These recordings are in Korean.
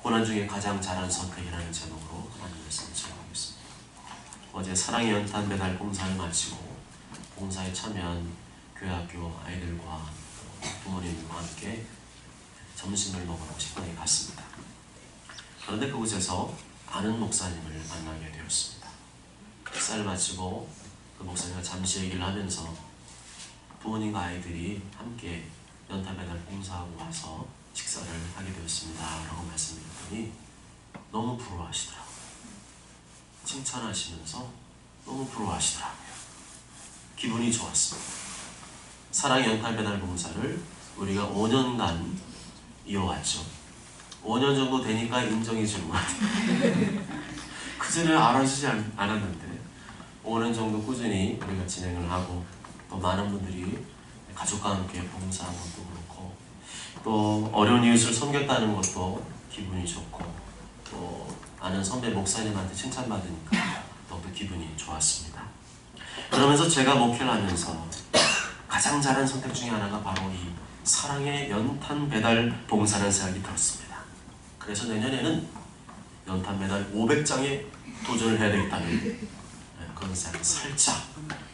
고난 중에 가장 잘한 선택이라는 제목으로 하나님 말씀을 전하겠습니다. 어제 사랑의 연탄 배달 봉사를 마치고 봉사에 참여한 교회학교 아이들과 부모님과 함께 점심을 먹으러 식당에 갔습니다. 그런데 그곳에서 아는 목사님을 만나게 되었습니다. 식사를 마치고 그 목사님과 잠시 얘기를 하면서 부모님과 아이들이 함께 연탄 배달 봉사하고 와서 식사를 하게 되었습니다 라고 말씀드렸더니 너무 부러워하시더라고요. 칭찬하시면서 너무 부러워하시더라고요. 기분이 좋았습니다. 사랑의 연탄 배달 봉사를 우리가 5년간 이어왔죠. 5년 정도 되니까 인정해 주는 것 같아요. 그전에 알아주지 않았는데 5년 정도 꾸준히 우리가 진행을 하고 또 많은 분들이 가족과 함께 봉사한 것도 그렇고 또 어려운 이웃을 섬겼다는 것도 기분이 좋고 또 아는 선배 목사님한테 칭찬받으니까 더욱더 기분이 좋았습니다. 그러면서 제가 목회를 하면서 가장 잘한 선택 중에 하나가 바로 이 사랑의 연탄 배달 봉사라는 생각이 들었습니다. 그래서 내년에는 연탄 배달 500장에 도전을 해야 되겠다는 그런 생각을 살짝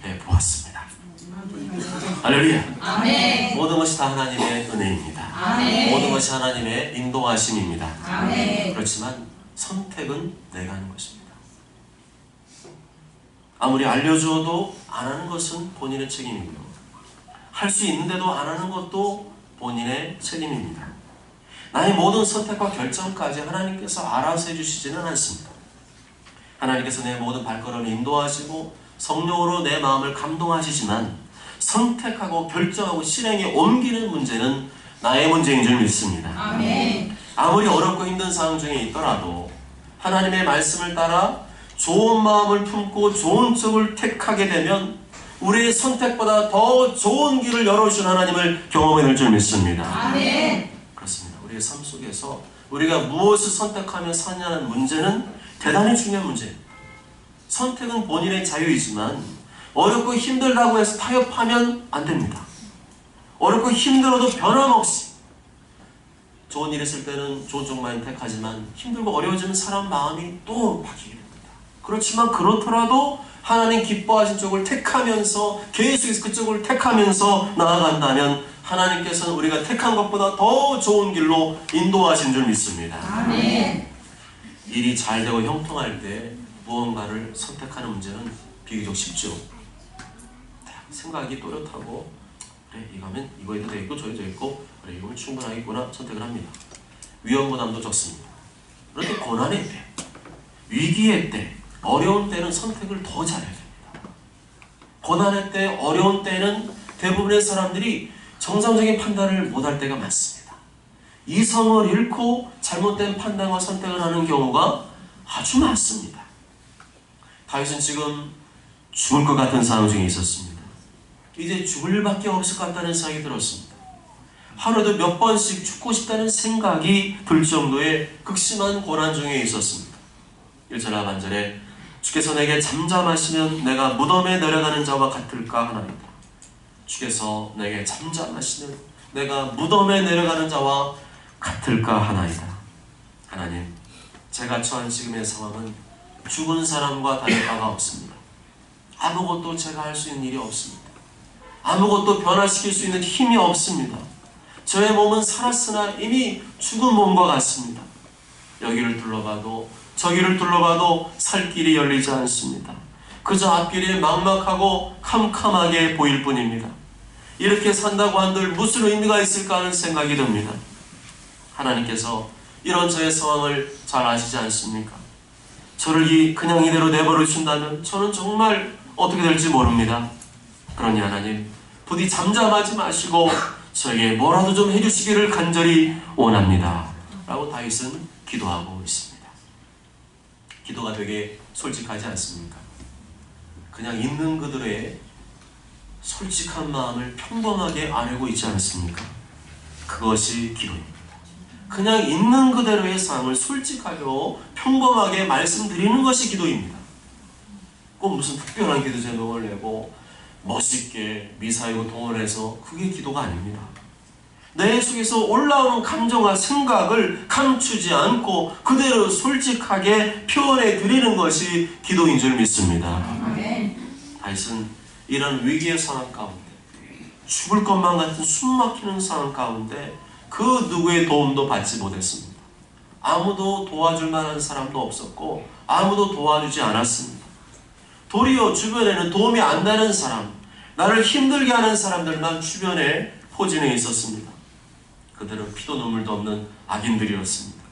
해보았습니다. 할렐루야. 아멘. 모든 것이 다 하나님의 은혜입니다. 아멘. 모든 것이 하나님의 인도하심입니다. 아멘. 그렇지만 선택은 내가 하는 것입니다. 아무리 알려주어도 안 하는 것은 본인의 책임이고요. 할 수 있는데도 안 하는 것도 본인의 책임입니다. 나의 모든 선택과 결정까지 하나님께서 알아서 해주시지는 않습니다. 하나님께서 내 모든 발걸음을 인도하시고 성령으로 내 마음을 감동하시지만 선택하고 결정하고 실행에 옮기는 문제는 나의 문제인 줄 믿습니다. 아멘. 아무리 어렵고 힘든 상황 중에 있더라도 하나님의 말씀을 따라 좋은 마음을 품고 좋은 쪽을 택하게 되면 우리의 선택보다 더 좋은 길을 열어주신 하나님을 경험해낼 줄 믿습니다. 아멘. 그렇습니다. 우리의 삶 속에서 우리가 무엇을 선택하며 사냐는 문제는 대단히 중요한 문제예요. 선택은 본인의 자유이지만 어렵고 힘들다고 해서 타협하면 안 됩니다. 어렵고 힘들어도 변함없이 좋은 일 있을 때는 좋은 쪽만 택하지만 힘들고 어려워지면 사람 마음이 또 바뀌게 됩니다. 그렇지만 그렇더라도 하나님 기뻐하신 쪽을 택하면서 계속해서 그쪽을 택하면서 나아간다면 하나님께서는 우리가 택한 것보다 더 좋은 길로 인도하신 줄 믿습니다. 아멘. 일이 잘 되고 형통할 때 무언가를 선택하는 문제는 비교적 쉽죠. 생각이 또렷하고 그래 이거 하면 이거 해도 되겠고 저 해도 되겠고 그래 이거면 충분하겠구나 선택을 합니다. 위험부담도 적습니다. 그런데 고난의 때, 위기의 때, 어려운 때는 선택을 더 잘해야 됩니다. 고난의 때, 어려운 때는 대부분의 사람들이 정상적인 판단을 못할 때가 많습니다. 이성을 잃고 잘못된 판단과 선택을 하는 경우가 아주 많습니다. 다윗은 지금 죽을 것 같은 상황 중에 있었습니다. 이제 죽을 일밖에 없을 것 같다는 생각이 들었습니다. 하루에도 몇 번씩 죽고 싶다는 생각이 들 정도의 극심한 고난 중에 있었습니다. 1절 하반절에 주께서 내게 잠잠하시면 내가 무덤에 내려가는 자와 같을까 하나이다. 주께서 내게 잠잠하시면 내가 무덤에 내려가는 자와 같을까 하나이다. 하나님, 제가 처한 지금의 상황은 죽은 사람과 다를 바가 없습니다. 아무것도 제가 할 수 있는 일이 없습니다. 아무것도 변화시킬 수 있는 힘이 없습니다. 저의 몸은 살았으나 이미 죽은 몸과 같습니다. 여기를 둘러봐도 저기를 둘러봐도 살 길이 열리지 않습니다. 그저 앞길이 막막하고 캄캄하게 보일 뿐입니다. 이렇게 산다고 한들 무슨 의미가 있을까 하는 생각이 듭니다. 하나님께서 이런 저의 상황을 잘 아시지 않습니까? 저를 그냥 이대로 내버려 주신다면 저는 정말 어떻게 될지 모릅니다. 그러니 하나님 부디 잠잠하지 마시고 저에게 뭐라도 좀 해주시기를 간절히 원합니다 라고 다윗은 기도하고 있습니다. 기도가 되게 솔직하지 않습니까? 그냥 있는 그들의 솔직한 마음을 평범하게 아뢰고 있지 않습니까? 그것이 기도입니다. 그냥 있는 그대로의 삶을 솔직하고 평범하게 말씀드리는 것이 기도입니다. 꼭 무슨 특별한 기도 제목을 내고 멋있게 미사이고 동원해서 그게 기도가 아닙니다. 내 속에서 올라오는 감정과 생각을 감추지 않고 그대로 솔직하게 표현해 드리는 것이 기도인 줄 믿습니다. 다윗은 이런 위기의 상황 가운데, 죽을 것만 같은 숨막히는 상황 가운데 그 누구의 도움도 받지 못했습니다. 아무도 도와줄 만한 사람도 없었고 아무도 도와주지 않았습니다. 도리어 주변에는 도움이 안 되는 사람, 나를 힘들게 하는 사람들만 주변에 포진해 있었습니다. 그들은 피도 눈물도 없는 악인들이었습니다.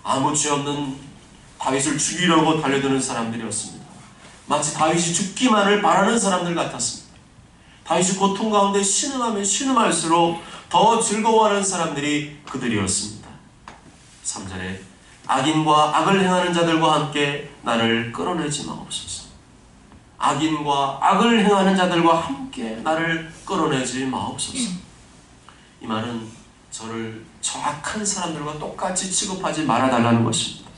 아무 죄 없는 다윗을 죽이려고 달려드는 사람들이었습니다. 마치 다윗이 죽기만을 바라는 사람들 같았습니다. 다윗이 고통 가운데 신음하면 신음할수록 더 즐거워하는 사람들이 그들이었습니다. 3절에 악인과 악을 행하는 자들과 함께 나를 끌어내지 마옵소서. 악인과 악을 행하는 자들과 함께 나를 끌어내지 마옵소서. 이 말은 저를 저 악한 사람들과 똑같이 취급하지 말아달라는 것입니다.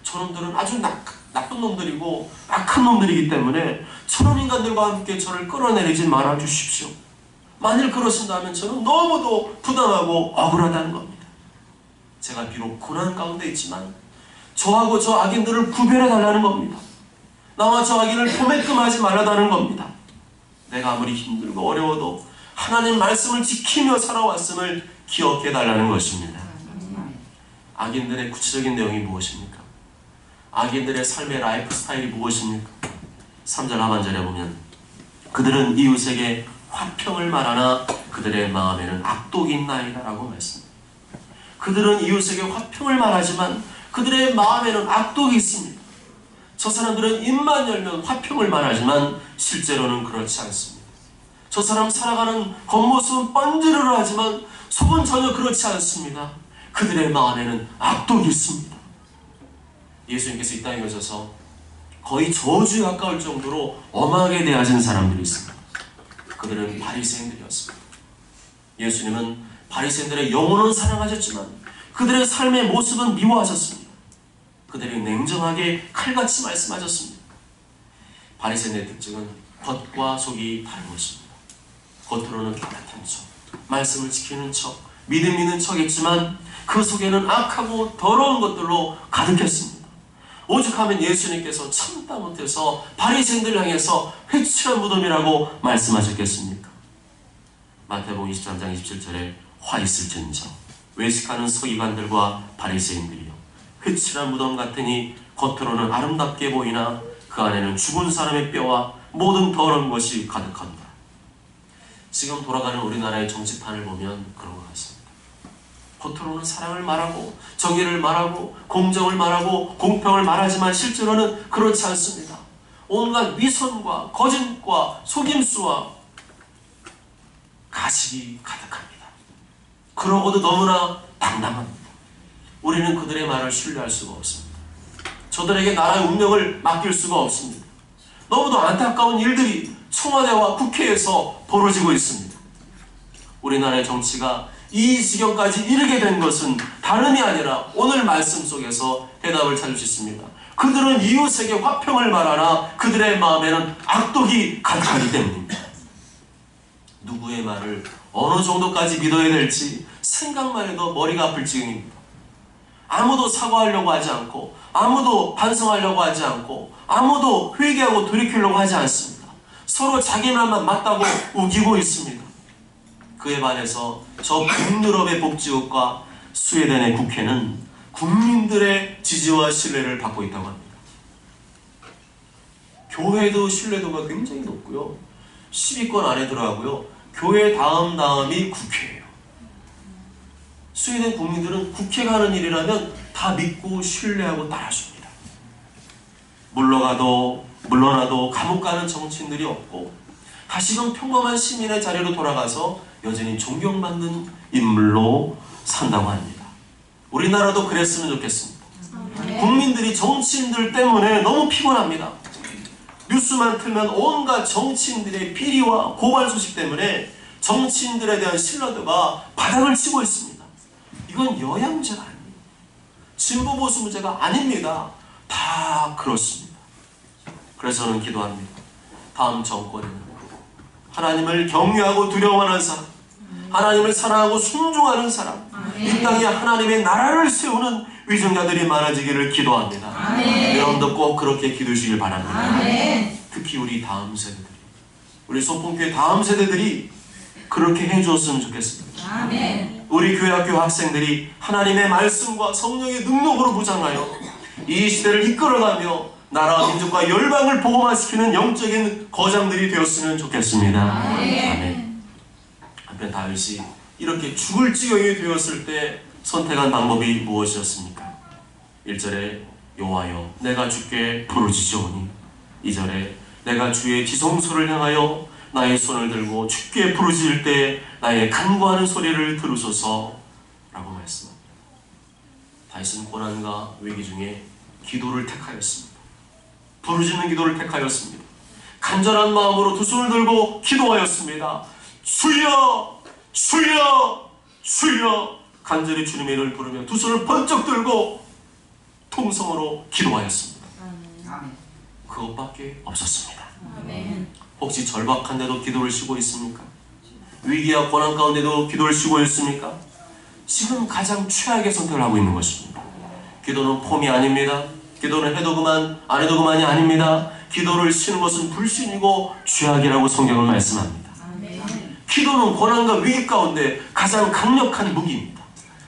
저놈들은 아주 나쁜 놈들이고 악한 놈들이기 때문에 저런 인간들과 함께 저를 끌어내리지 말아주십시오. 만일 그러신다면 저는 너무도 부당하고 억울하다는 겁니다. 제가 비록 고난 가운데 있지만 저하고 저 악인들을 구별해달라는 겁니다. 나와 저 악인을 도매끔하지 말라다는 겁니다. 내가 아무리 힘들고 어려워도 하나님 말씀을 지키며 살아왔음을 기억해달라는 것입니다. 악인들의 구체적인 내용이 무엇입니까? 악인들의 삶의 라이프 스타일이 무엇입니까? 3절 하반절에 보면 그들은 이웃에게 화평을 말하나 그들의 마음에는 악독이 있나이다 라고 말씀합니다. 그들은 이웃에게 화평을 말하지만 그들의 마음에는 악독이 있습니다. 저 사람들은 입만 열면 화평을 말하지만 실제로는 그렇지 않습니다. 저 사람 살아가는 겉모습은 번지르르 하지만 속은 전혀 그렇지 않습니다. 그들의 마음에는 악독이 있습니다. 예수님께서 이 땅에 오셔서 거의 저주에 가까울 정도로 엄하게 대하신 사람들이 있습니다. 그들은 바리새인들이었습니다. 예수님은 바리새인들의 영혼은 사랑하셨지만 그들의 삶의 모습은 미워하셨습니다. 그들이 냉정하게 칼같이 말씀하셨습니다. 바리새인의 특징은 겉과 속이 다른 것입니다. 겉으로는 깨끗한 척, 말씀을 지키는 척, 믿음 있는 척했지만 그 속에는 악하고 더러운 것들로 가득했습니다. 오죽하면 예수님께서 참다 못해서 바리새인들을 향해서 회칠한 무덤이라고 말씀하셨겠습니까? 마태복음 23장 27절에 화 있을진저 외식하는 서기관들과 바리새인들이요 회칠한 무덤 같으니 겉으로는 아름답게 보이나 그 안에는 죽은 사람의 뼈와 모든 더러운 것이 가득합니다. 지금 돌아가는 우리나라의 정치판을 보면 그런 것 같습니다. 겉으로는 사랑을 말하고 정의를 말하고 공정을 말하고 공평을 말하지만 실제로는 그렇지 않습니다. 온갖 위선과 거짓과 속임수와 가식이 가득합니다. 그러고도 너무나 당당합니다. 우리는 그들의 말을 신뢰할 수가 없습니다. 저들에게 나라의 운명을 맡길 수가 없습니다. 너무도 안타까운 일들이 청와대와 국회에서 벌어지고 있습니다. 우리나라의 정치가 이 지경까지 이르게 된 것은 다름이 아니라 오늘 말씀 속에서 해답을 찾을 수 있습니다. 그들은 이웃에게 화평을 말하나 그들의 마음에는 악독이 가득하기 때문입니다. 누구의 말을 어느 정도까지 믿어야 될지 생각만 해도 머리가 아플 지경입니다. 아무도 사과하려고 하지 않고 아무도 반성하려고 하지 않고 아무도 회개하고 돌이키려고 하지 않습니다. 서로 자기 말만 맞다고 우기고 있습니다. 그에 반해서 저 북유럽의 복지국가 스웨덴의 국회는 국민들의 지지와 신뢰를 받고 있다고 합니다. 교회도 신뢰도가 굉장히 높고요. 10위권 안에 들어가고요. 교회 다음이 국회예요. 스웨덴 국민들은 국회가 하는 일이라면 다 믿고 신뢰하고 따라줍니다. 물러나도 감옥 가는 정치인들이 없고 다시금 평범한 시민의 자리로 돌아가서 여전히 존경받는 인물로 산다고 합니다. 우리나라도 그랬으면 좋겠습니다. 국민들이 정치인들 때문에 너무 피곤합니다. 뉴스만 틀면 온갖 정치인들의 비리와 고발 소식 때문에 정치인들에 대한 신뢰도가 바닥을 치고 있습니다. 이건 여야 문제가 아닙니다. 진보 보수 문제가 아닙니다. 다 그렇습니다. 그래서 저는 기도합니다. 다음 정권에는 하나님을 경외하고 두려워하는 사람, 하나님을 사랑하고 순종하는 사람, 이 땅에 하나님의 나라를 세우는 위정자들이 많아지기를 기도합니다. 여러분도 꼭 그렇게 기도하시길 바랍니다. 특히 우리 다음 세대들이, 우리 소풍교회 다음 세대들이 그렇게 해주었으면 좋겠습니다. 우리 교회 학교 학생들이 하나님의 말씀과 성령의 능력으로 무장하여 이 시대를 이끌어가며 나라와 민족과 열방을 복음화시키는 영적인 거장들이 되었으면 좋겠습니다. 아멘. 한편 다윗이 이렇게 죽을 지경이 되었을 때 선택한 방법이 무엇이었습니까? 1절에 여호와여 내가 주께 부르짖으오니, 2절에 내가 주의 지성소를 향하여 나의 손을 들고 주께 부르짖을 때 나의 간구하는 소리를 들으소서 라고 말씀합니다. 다윗은 고난과 위기 중에 기도를 택하였습니다. 부르짖는 기도를 택하였습니다. 간절한 마음으로 두 손을 들고 기도하였습니다. 주여! 주여! 주여! 간절히 주님의 이름을 부르며 두 손을 번쩍 들고 통성으로 기도하였습니다. 그것밖에 없었습니다. 혹시 절박한데도 기도를 쉬고 있습니까? 위기와 고난 가운데도 기도를 쉬고 있습니까? 지금 가장 최악의 선택을 하고 있는 것입니다. 기도는 폼이 아닙니다. 기도는 해도 그만 안 해도 그만이 아닙니다. 기도를 쉬는 것은 불신이고 죄악이라고 성경은 말씀합니다. 기도는 고난과 위기 가운데 가장 강력한 무기입니다.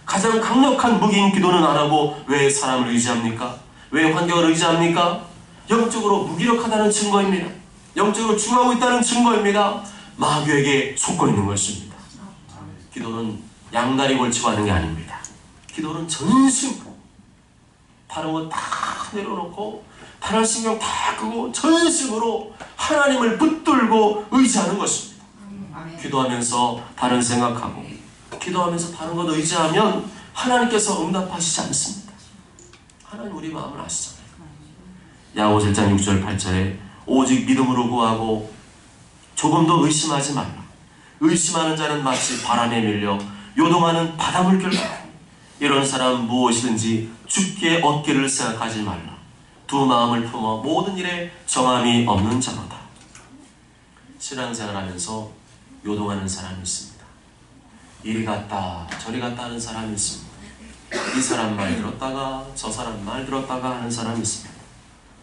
가장 강력한 무기인 기도는 안 하고 왜 사람을 의지합니까? 왜 환경을 의지합니까? 영적으로 무기력하다는 증거입니다. 영적으로 죽어가고 있다는 증거입니다. 마귀에게 속고 있는 것입니다. 기도는 양다리 걸치고 하는 게 아닙니다. 기도는 전심으로 다른 거 다 내려놓고 다른 신경 다 끄고 전심으로 하나님을 붙들고 의지하는 것입니다. 기도하면서 다른 생각하고 기도하면서 다른 것 의지하면 하나님께서 응답하시지 않습니다. 하나님 우리 마음을 아시잖아요. 야고보 1장 6절 8절에 오직 믿음으로 구하고 조금도 의심하지 말라. 의심하는 자는 마치 바람에 밀려 요동하는 바닷물결 같으니 이런 사람은 무엇이든지 죽게 얻기를 생각하지 말라. 두 마음을 품어 모든 일에 정함이 없는 자로다. 신앙생활하면서 요동하는 사람이 있습니다. 이리 갔다 저리 갔다 하는 사람이 있습니다. 이 사람 말 들었다가 저 사람 말 들었다가 하는 사람이 있습니다.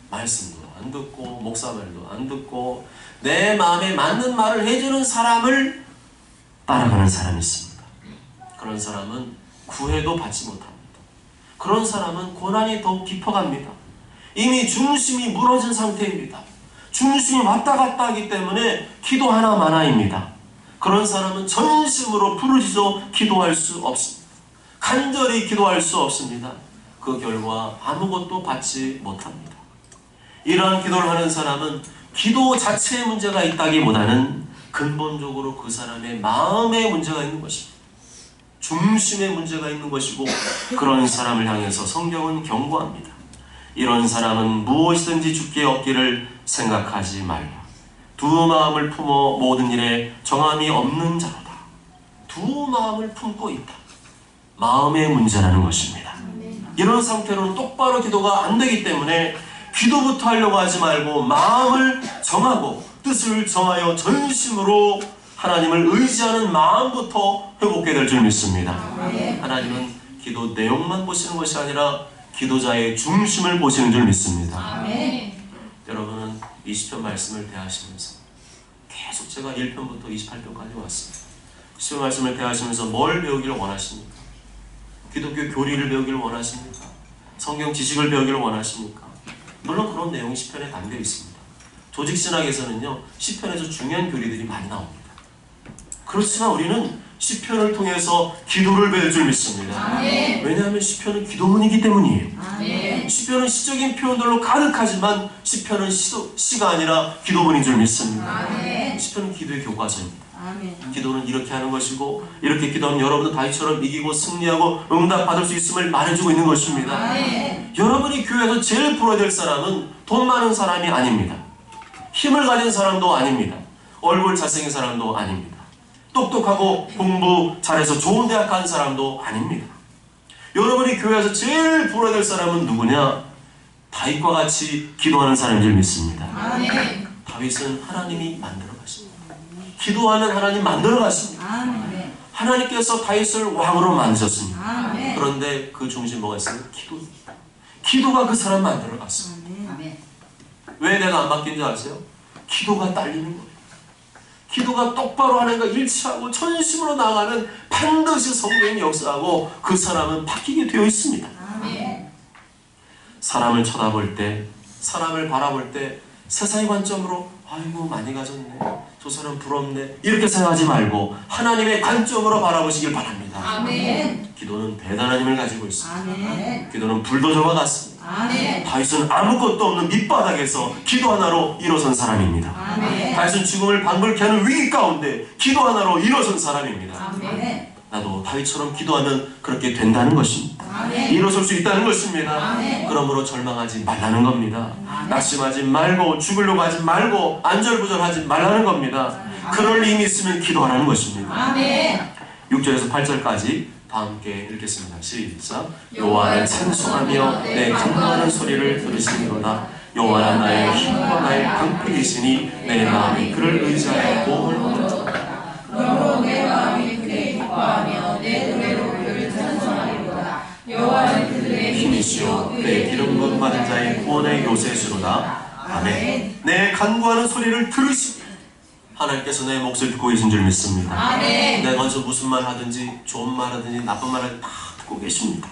말씀도 안 듣고 목사 말도 안 듣고 내 마음에 맞는 말을 해주는 사람을 따라가는 사람이 있습니다. 그런 사람은 구애도 받지 못합니다. 그런 사람은 고난이 더욱 깊어갑니다. 이미 중심이 무너진 상태입니다. 중심이 왔다 갔다 하기 때문에 기도 하나 마나입니다. 그런 사람은 전심으로 부르짖어 기도할 수 없습니다. 간절히 기도할 수 없습니다. 그 결과 아무것도 받지 못합니다. 이러한 기도를 하는 사람은 기도 자체에 문제가 있다기보다는 근본적으로 그 사람의 마음에 문제가 있는 것입니다. 중심에 문제가 있는 것이고 그런 사람을 향해서 성경은 경고합니다. 이런 사람은 무엇이든지 죽게 얻기를 생각하지 말라. 두 마음을 품어 모든 일에 정함이 없는 자로다. 두 마음을 품고 있다. 마음의 문제라는 것입니다. 이런 상태로는 똑바로 기도가 안 되기 때문에 기도부터 하려고 하지 말고 마음을 정하고 뜻을 정하여 전심으로 하나님을 의지하는 마음부터 회복해야 될 줄 믿습니다. 하나님은 기도 내용만 보시는 것이 아니라 기도자의 중심을 보시는 줄 믿습니다. 여러분은 20편 말씀을 대하시면서 계속 제가 1편부터 28편까지 왔습니다. 10편 말씀을 대하시면서 뭘 배우기를 원하십니까? 기독교 교리를 배우기를 원하십니까? 성경 지식을 배우기를 원하십니까? 물론 그런 내용이 10편에 담겨 있습니다. 조직신학에서는요 10편에서 중요한 교리들이 많이 나옵니다. 그렇지만 우리는 10편을 통해서 기도를 배울 줄 믿습니다. 왜냐하면 10편은 기도문이기 때문이에요. 10편은 시적인 표현들로 가득하지만 10편은 시가 아니라 기도문인 줄 믿습니다. 10편은 기도의 교과서입니다. 기도는 이렇게 하는 것이고 이렇게 기도하면 여러분도 다윗처럼 이기고 승리하고 응답받을 수 있음을 말해주고 있는 것입니다. 여러분이 교회에서 제일 풀어야 될 사람은 돈 많은 사람이 아닙니다. 힘을 가진 사람도 아닙니다. 얼굴 잘생긴 사람도 아닙니다. 똑똑하고 공부 잘해서 좋은 대학 간 사람도 아닙니다. 여러분이 교회에서 제일 풀어야 될 사람은 누구냐? 다윗과 같이 기도하는 사람인 줄 믿습니다. 다윗은 하나님이 만들어 가십니다. 기도하면 하나님 만들어 가십니다. 하나님께서 다윗을 왕으로 만드셨습니다. 아멘. 그런데 그 중심 뭐가 있어요? 기도가 그 사람 만들어갔어요. 아멘. 왜 내가 안 바뀐 줄 아세요? 기도가 딸리는 거예요. 기도가 똑바로 하나님과 일치하고 전심으로 나가면 반드시 성령이 역사하고 그 사람은 바뀌게 되어 있습니다. 아멘. 사람을 쳐다볼 때, 사람을 바라볼 때 세상의 관점으로 아이고 많이 가졌네, 저 사람 부럽네, 이렇게 생각하지 말고 하나님의 관점으로 바라보시길 바랍니다. 아멘. 기도는 대단한 힘을 가지고 있습니다. 아멘. 기도는 불도저와 같습니다. 아멘. 다윗은 아무것도 없는 밑바닥에서 기도 하나로 일어선 사람입니다. 아멘. 다윗은 죽음을 방불케 하는 위기 가운데 기도 하나로 일어선 사람입니다. 아멘. 나도 다윗처럼 기도하면 그렇게 된다는 것입니다. 아멘. 일어설 수 있다는 것입니다. 아멘. 그러므로 절망하지 말라는 겁니다. 아멘. 낙심하지 말고 죽으려고 하지 말고 안절부절하지 말라는 겁니다. 그럴 힘이 있으면 기도하라는 것입니다. 아멘. 6절에서 8절까지 다 함께 읽겠습니다. 시작. 여호와를 찬송하며 내 간구하는 소리를 들으시니로다. 여호와는 나의 힘과 나의 방패이시니 내 마음이 그를 의지하여 도움을 얻었도다. 그러므로 내 마음이 그를 기뻐하며 내 노래로 그를 찬송하리로다. 여호와는 그들의 힘이시오 그의 기름 부음 받은 자의 구원의 요새시로다. 아멘. 내 간구하는 소리를 들으시니 하나님께서 내 몫을 듣고 계신 줄 믿습니다. 아멘. 내가 어디서 무슨 말 하든지 좋은 말 하든지 나쁜 말 하든지 다 듣고 계십니다.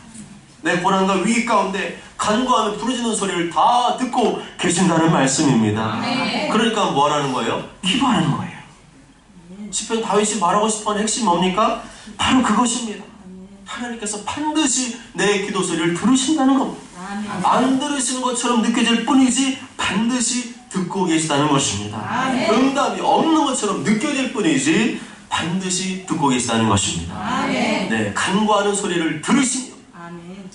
내 고난과 위기 가운데 간구하며 부르짖는 소리를 다 듣고 계신다는 말씀입니다. 아멘. 그러니까 뭐 하라는 거예요? 기도하는 거예요. 시편 다윗이 말하고 싶어하는 핵심 뭡니까? 바로 그것입니다. 하나님께서 반드시 내 기도 소리를 들으신다는 겁니다. 안 들으시는 것처럼 느껴질 뿐이지 반드시 듣고 계시다는 것입니다. 아멘. 응답이 없는 것처럼 느껴질 뿐이지 반드시 듣고 계시다는 것입니다. 아멘. 네, 간구하는 소리를 들으시며 아멘.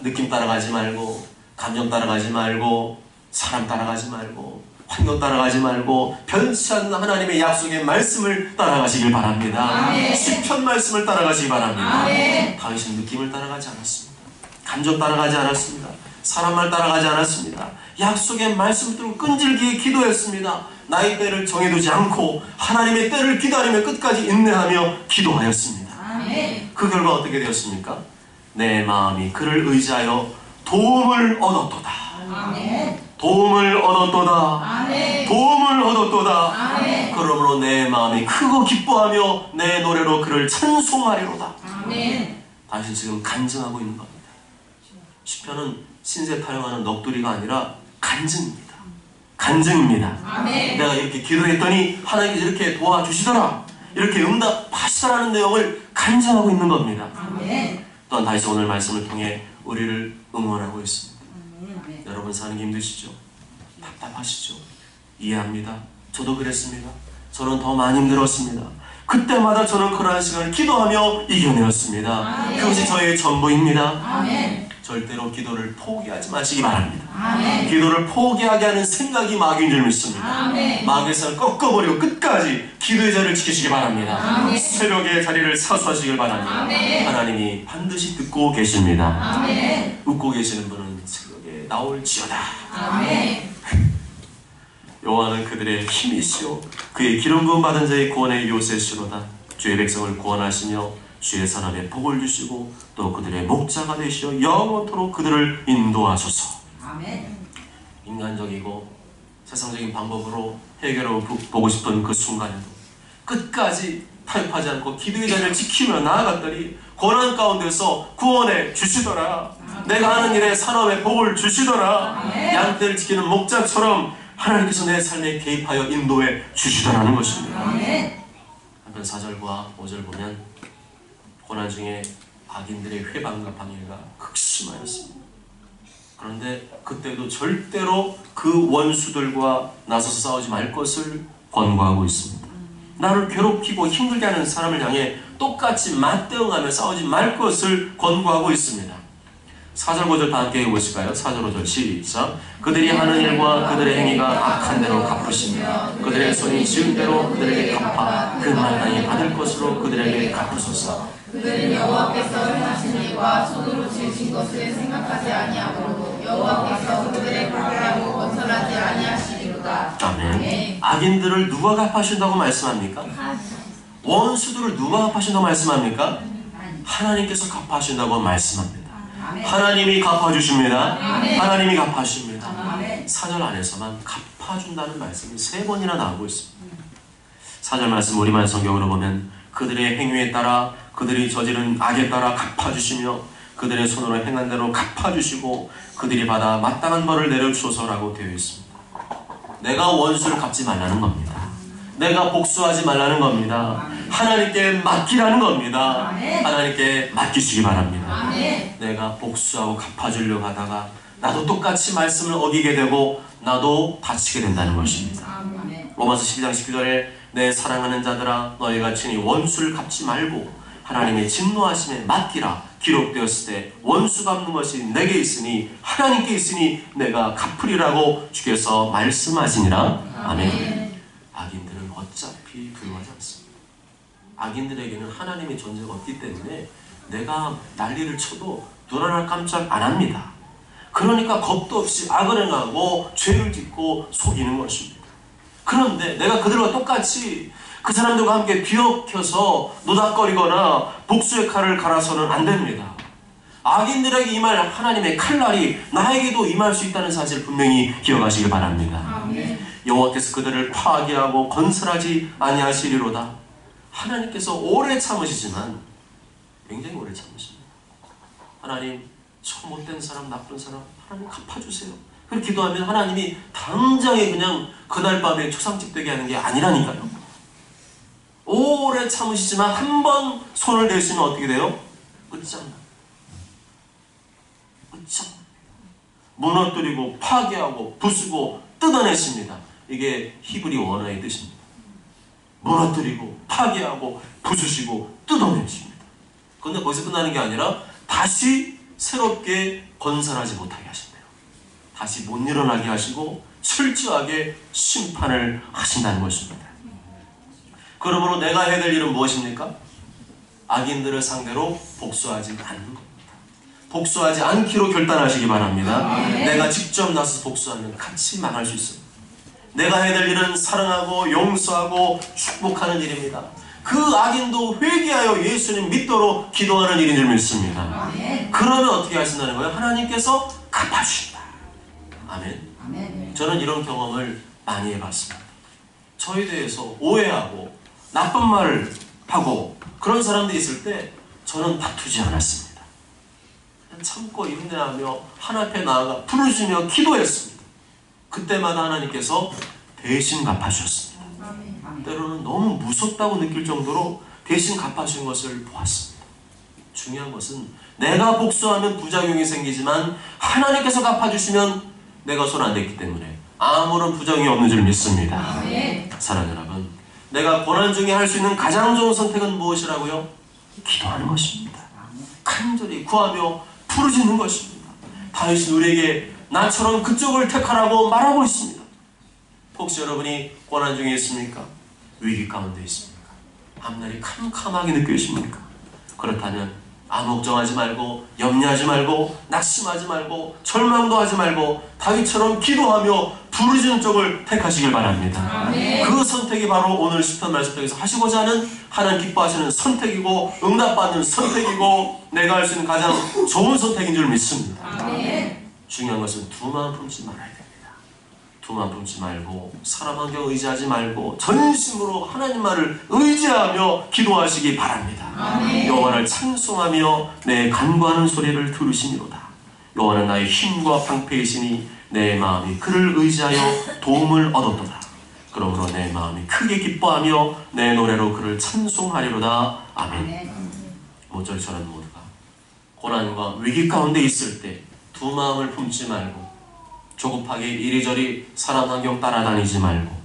느낌 따라가지 말고 감정 따라가지 말고 사람 따라가지 말고 환경 따라가지 말고 변치 않는 하나님의 약속의 말씀을 따라가시길 바랍니다. 아멘. 시편 말씀을 따라가시기 바랍니다. 아멘. 다윗은 느낌을 따라가지 않았습니다. 감정 따라가지 않았습니다. 사람 말 따라가지 않았습니다. 약속의 말씀을 들고 끈질기게 기도했습니다. 나의 때를 정해두지 않고 하나님의 때를 기다리며 끝까지 인내하며 기도하였습니다. 아멘. 그 결과 어떻게 되었습니까? 내 마음이 그를 의지하여 도움을 얻었도다. 아멘. 도움을 얻었도다. 아멘. 도움을 얻었도다. 아멘. 그러므로 내 마음이 크고 기뻐하며 내 노래로 그를 찬송하리로다. 아멘. 다시 지금 간증하고 있는 겁니다. 시편은 신세 타령하는 넋두리가 아니라 간증입니다. 간증입니다. 아멘. 내가 이렇게 기도했더니 하나님께서 이렇게 도와주시더라, 이렇게 응답하시더라는 내용을 간증하고 있는 겁니다. 아멘. 또한 다시 오늘 말씀을 통해 우리를 응원하고 있습니다. 아멘. 여러분 사는 게 힘드시죠? 답답하시죠? 이해합니다. 저도 그랬습니다. 저는 더 많이 힘들었습니다. 그때마다 저는 그러한 시간을 기도하며 이겨내었습니다. 아멘. 그것이 저의 전부입니다. 아멘. 절대로 기도를 포기하지 마시기 바랍니다. 아멘. 기도를 포기하게 하는 생각이 마귀인 줄 믿습니다. 아멘. 마귀의 생각을 꺾어버리고 끝까지 기도의 자리를 지키시기 바랍니다. 아멘. 새벽의 자리를 사수하시길 바랍니다. 아멘. 하나님이 반드시 듣고 계십니다. 아멘. 웃고 계시는 분은 새벽에 나올지어다. 아멘. 여호와는 그들의 힘이시오 그의 기름 부음 받은 자의 구원의 요새시로다. 주의 백성을 구원하시며 주의 사람의 복을 주시고 또 그들의 목자가 되시어 영원토록 그들을 인도하소서. 아멘. 인간적이고 세상적인 방법으로 해결해 보고 싶던 그 순간에도 끝까지 타협하지 않고 기도의 자리를 지키며 나아갔더니 고난 가운데서 구원해 주시더라. 내가 하는 일에 산업에 복을 주시더라. 아멘. 양떼를 지키는 목자처럼 하나님께서 내 삶에 개입하여 인도해 주시더라는 것입니다. 아멘. 한편 4절과 5절 보면 고난 중에 악인들의 회방과 방해가 극심하였습니다. 그런데 그때도 절대로 그 원수들과 나서서 싸우지 말 것을 권고하고 있습니다. 나를 괴롭히고 힘들게 하는 사람을 향해 똑같이 맞대응하며 싸우지 말 것을 권고하고 있습니다. 4절 5절 다 함께 해보실까요? 4절 5절 시작. 그들이 하는 일과 그들의 행위가 악한 대로 갚으시며 그들의 손이 지은 대로 그들에게 갚아 그 마땅히 받을 것으로 그들에게 갚으소서. 그들은 여호와께서 행하신 일과 손으로 지으신 것을 생각하지 아니하고 여호와께서 그들의 방해하고 건설하지 아니하시리로다. 아멘. 아멘. 악인들을 누가 갚아준다고 말씀합니까? 원수들을 누가 갚아준다고 말씀합니까? 하나님께서 갚아주신다고 말씀합니다. 하나님이 갚아주십니다. 하나님이 갚아주십니다. 4절 안에서만 갚아준다는 말씀이 3번이나 나오고 있습니다. 4절 말씀 우리말 성경으로 보면 그들의 행위에 따라 그들이 저지른 악에 따라 갚아주시며 그들의 손으로 행한 대로 갚아주시고 그들이 받아 마땅한 벌을 내려주소서라고 되어 있습니다. 내가 원수를 갚지 말라는 겁니다. 내가 복수하지 말라는 겁니다. 하나님께 맡기라는 겁니다. 하나님께 맡기시기 바랍니다. 내가 복수하고 갚아주려고 하다가 나도 똑같이 말씀을 어기게 되고 나도 다치게 된다는 것입니다. 로마서 12장 19절에 내 사랑하는 자들아 너희가 친히 원수를 갚지 말고 하나님의 진노하심에 맡기라 기록되었을 때 원수 갚는 것이 내게 있으니 하나님께 있으니 내가 갚으리라고 주께서 말씀하시니라. 아멘. 악인들은 어차피 두려워하지 않습니다. 악인들에게는 하나님의 존재가 없기 때문에 내가 난리를 쳐도 눈 하나 깜짝 안 합니다. 그러니까 겁도 없이 악을 행하고 죄를 짓고 속이는 것입니다. 그런데 내가 그들과 똑같이 그 사람들과 함께 뒤엉켜서 노닥거리거나 복수의 칼을 갈아서는 안 됩니다. 악인들에게 임할 하나님의 칼날이 나에게도 임할 수 있다는 사실을 분명히 기억하시기 바랍니다. 여호와께서 그들을 파괴하고 건설하지 아니하시리로다. 하나님께서 오래 참으시지만 굉장히 오래 참으십니다. 하나님 저 못된 사람 나쁜 사람 하나님 갚아주세요. 그렇게 기도하면 하나님이 당장에 그냥 그날 밤에 초상집되게 하는 게 아니라니까요. 오래 참으시지만 한 번 손을 대시면 어떻게 돼요? 끝장납니다. 끝장납니다. 무너뜨리고 파괴하고 부수고 뜯어내십니다. 이게 히브리 원어의 뜻입니다. 무너뜨리고 파괴하고 부수시고 뜯어내십니다. 그런데 거기서 끝나는 게 아니라 다시 새롭게 건설하지 못하게 하신대요. 다시 못 일어나게 하시고 철저하게 심판을 하신다는 것입니다. 그러므로 내가 해야 될 일은 무엇입니까? 악인들을 상대로 복수하지 않는 겁니다. 복수하지 않기로 결단하시기 바랍니다. 내가 직접 나서 복수하면 같이 망할 수 있습니다. 내가 해야 될 일은 사랑하고 용서하고 축복하는 일입니다. 그 악인도 회개하여 예수님 믿도록 기도하는 일인 줄 믿습니다. 그러면 어떻게 하신다는 거예요? 하나님께서 갚아주신다. 아멘. 저는 이런 경험을 많이 해봤습니다. 저에 대해서 오해하고 나쁜 말을 하고 그런 사람들이 있을 때 저는 다투지 않았습니다. 그냥 참고 인내하며 하나님 앞에 나아가 부르짖으며 기도했습니다. 그때마다 하나님께서 대신 갚아주셨습니다. 때로는 너무 무섭다고 느낄 정도로 대신 갚아주신 것을 보았습니다. 중요한 것은 내가 복수하면 부작용이 생기지만 하나님께서 갚아주시면 내가 손 안 댔기 때문에 아무런 부작용이 없는 줄 믿습니다. 사랑하는 여러분, 내가 고난 중에 할 수 있는 가장 좋은 선택은 무엇이라고요? 기도하는 것입니다. 간절히 구하며 부르짖는 것입니다. 다윗은 우리에게 나처럼 그쪽을 택하라고 말하고 있습니다. 혹시 여러분이 고난 중에 있습니까? 위기 가운데 있습니까? 앞날이 캄캄하게 느껴지십니까? 그렇다면 아무 걱정하지 말고 염려하지 말고 낙심하지 말고 절망도 하지 말고 다윗처럼 기도하며 부르짖는 쪽을 택하시길 바랍니다. 그 선택이 바로 오늘 시편 말씀 통해서 하시고자 하는 하나님 기뻐하시는 선택이고 응답받는 선택이고 내가 할 수 있는 가장 좋은 선택인 줄 믿습니다. 중요한 것은 두 마음 품지 말아야 됩니다. 두 마음 품지 말고 사람 환경 의지하지 말고 전심으로 하나님만을 의지하며 기도하시기 바랍니다. 여호와를 찬송하며 내 간구하는 소리를 들으시니로다. 여호와는 나의 힘과 방패이시니 내 마음이 그를 의지하여 도움을 얻었도다. 그러므로 내 마음이 크게 기뻐하며 내 노래로 그를 찬송하리로다. 아멘. 모쪼록 저는 모두가 고난과 위기 가운데 있을 때 두 마음을 품지 말고 조급하게 이리저리 사람 환경 따라다니지 말고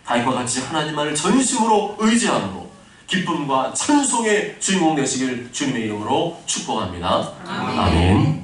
다윗과 같이 하나님만을 전심으로 의지함으로 기쁨과 찬송의 주인공 되시길 주님의 이름으로 축복합니다. 아멘.